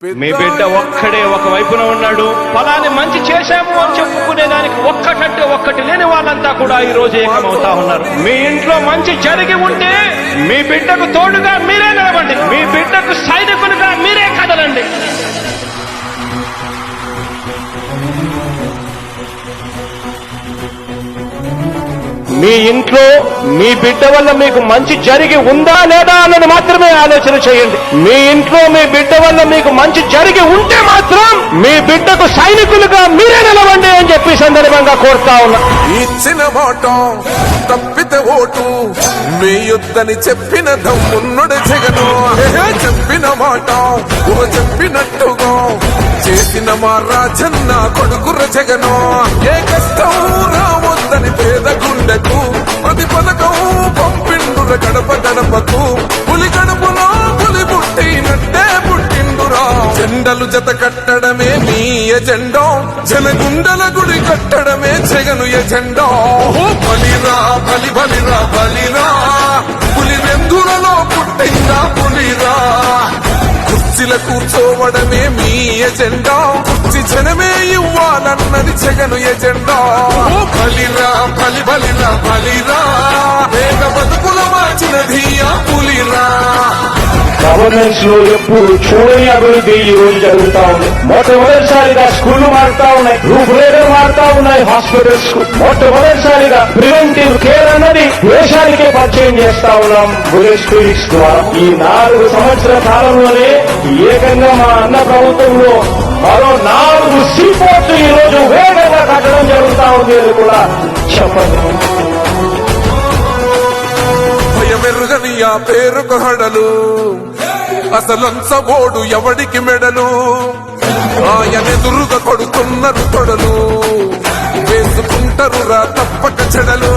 మీ బిడ్డ ఒక్కడే ఒక వైపున ఉన్నాడు. ఫలాన్ని మంచి చేశాము అని చెప్పుకునే దానికి ఒక్కటంటే ఒక్కటి లేని వాళ్ళంతా కూడా ఈ రోజు ఏకమవుతా ఉన్నారు. మీ ఇంట్లో మంచి జరిగి ఉంటే మీ బిడ్డకు తోడుగా మీరే నిలబండి, మీ బిడ్డకు సైనికులుగా మీరే కదలండి. మీ ఇంట్లో మీ బిడ్డ వల్ల మీకు మంచి జరిగి ఉందా లేదా అన్నది మాత్రమే ఆలోచన చేయండి. మీ ఇంట్లో మీ బిడ్డ వల్ల మీకు మంచి జరిగి ఉంటే మాత్రం మీ బిడ్డకు సైనికులుగా మీరే నిలవండి అని చెప్పి సందర్భంగా కోరుతా ఉన్నా. ఇచ్చిన మాట తప్పితే ఓటు మీ యుద్ధని చెప్పిన దమ్మున్నడు జగను. చెప్పిన మాట చెప్పినట్టుగా చేసిన మా రాజన్న కొడుకుర జగను. ఏ కష్టం రావద్దని పేద గుండెకు ప్రతి పథకం పంపిండుర గడప గడపకు. పులి గడపలో పులి పుట్టినట్టే పుట్టిండురా. జెండలు జత కట్టడమే మీ ఎజెండా, జనగుండల గుడి కట్టడమే జగను ఎజెండా. బలిరా బలి బలిరా బలిరా, పులి వెందులలో పుట్టిందా పులిరా. కుర్చీల కూర్చోవడమే మీ ఎజెండా, కుర్చీ జనమే ఇవ్వాలన్నది జగను ఎజెండా. బలిరా బలి బలిరా బలిరా, వేగ బతుకుల మార్చినది ఆ పులిరా. గవర్నెన్స్ లో ఎప్పుడు చూడని అభివృద్ధి ఈ రోజు జరుగుతా ఉంది. మొట్టమొదటిసారిగా స్కూళ్లు మారుతా ఉన్నాయి, రూపురేఖలు మారుతా ఉన్నాయి. హాస్పిటల్స్ కు మొట్టమొదటిసారిగా ప్రివెంటివ్ కేర్ అన్నది దేశానికే పరిచయం చేస్తా ఉన్నాం బుల్లెట్ క్లినిక్స్ ద్వారా. ఈ 4 సంవత్సరాల కాలంలోనే ఏకంగా మా అన్న ప్రభుత్వంలో మరో 4 సీపోర్ట్లు ఈ రోజు వేగంగా కట్టడం జరుగుతా ఉంది అని కూడా చెప్పండి. భయమెరుగని ఆ పేరుకు హడలు, అసలంచబోడు ఎవడికి మెడలు. ఆయనెదురుగా కొడుతున్నారు తొడలు, వేసుకుంటారు రా తప్పక చెడలు.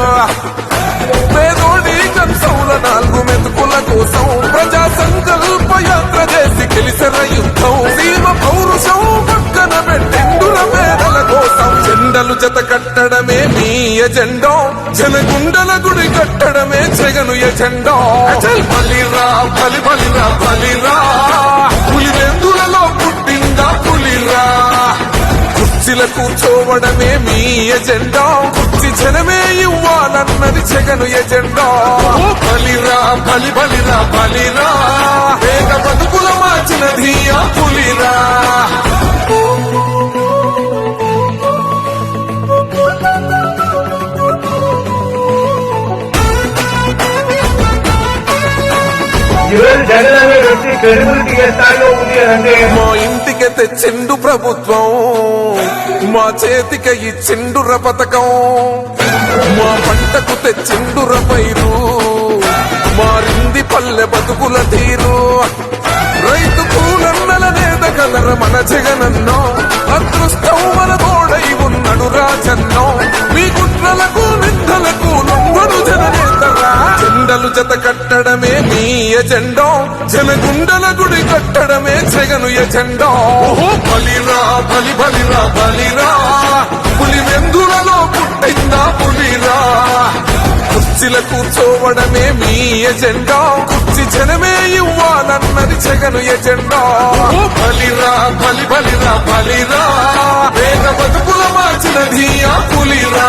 పేదోడి కంచంల 4 మెతుకుల కోసం ప్రజా సంకల్ప యాత్ర చేసి గెలిసిన యుద్ధం. సీమ పౌరుషం పక్కన పెట్టిండుల పేదల కోసం. జెండలు జత కట్టడమే మీ ఎజెండా, జనగుండల గుడి కట్టడమే జగను ఎజెండా. బలిరా బలి బలిరా బలిరా, పులి వెందులలో పుట్టిందా పులిరా. కుర్చీల కూర్చోవడమే మీ ఎజెండా, కుర్చీ జనమే ఇవ్వాలన్నది జగను ఎజెండా. బలిరా బలి బలిరా బలిరా, వేగ బతుకుల మార్చినది ఆ పులిరా. మా ఇంటికి తెచ్చిండు ప్రభుత్వం, మా చేతికి ఇచ్చిండుర పథకం. మా పంటకు తెచ్చిండుర పైరు, మారింది పల్లె బతుకుల తీరు. రైతు కూలన్నల నేత కలర మన జగనన్నో, అదృష్టం మన తోడై ఉన్నడు రాజన్నో. మీ కుట్రలకు నిందలకు లొంగడు జననేతరా. జెండలు జత కట్టడమే మీ ఎజెండా, జనగుండల గుడి కట్టడమే జగను ఎజెండా. బలిరా బలి బలిరా బలిరా, పులి వెందులలో పుట్టిందా పులిరా. కుర్చీల కూర్చోవడమే మీ ఎజెండా, కుర్చీ జనమే ఇవ్వాలన్నది జగను ఎజెండా. బలిరా బలి బలిరా బలిరా, వేగ బతుకుల మార్చినది ఆ పులిరా.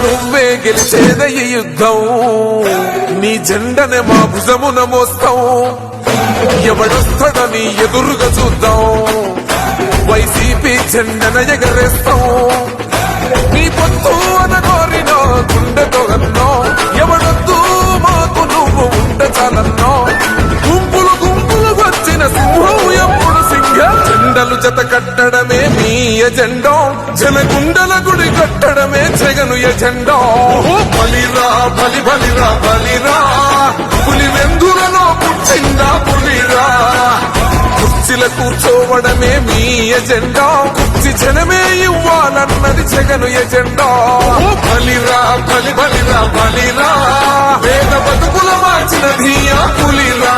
నువ్వే గెలిచేద ఈ యుద్ధం, నీ జెండనే మా భుజమున మోస్తాం. ఎవడొస్తాడని ఎదురుగా చూద్దాం, వైసీపీ జెండన ఎగరేస్తాం. నీ పొత్తు అనగోరిన గుండెతో అన్నో, ఎవడొద్దు మాకు నువ్వు ఉండ చాలన్నో. గుంపులు గుంపులు వచ్చిన సింహం ఎప్పుడు సింహ. జెండలు జత కట్టడమే మీ ఎజెండా, జనగుండల గుడి కట్టడమే జగను ఎజెండా. బలిరా బలి బలిరా బలిరా, పులి వెందులలో పుట్టిందా పులిరా. కుర్చీల కూర్చోవడమే మీ ఎజెండా, కుర్చీ జనమే ఇవ్వాలన్నది జగను ఎజెండా. బలిరా బలి బలిరా బలిరా, వేద బతుకుల మార్చినది ఆ పులిరా.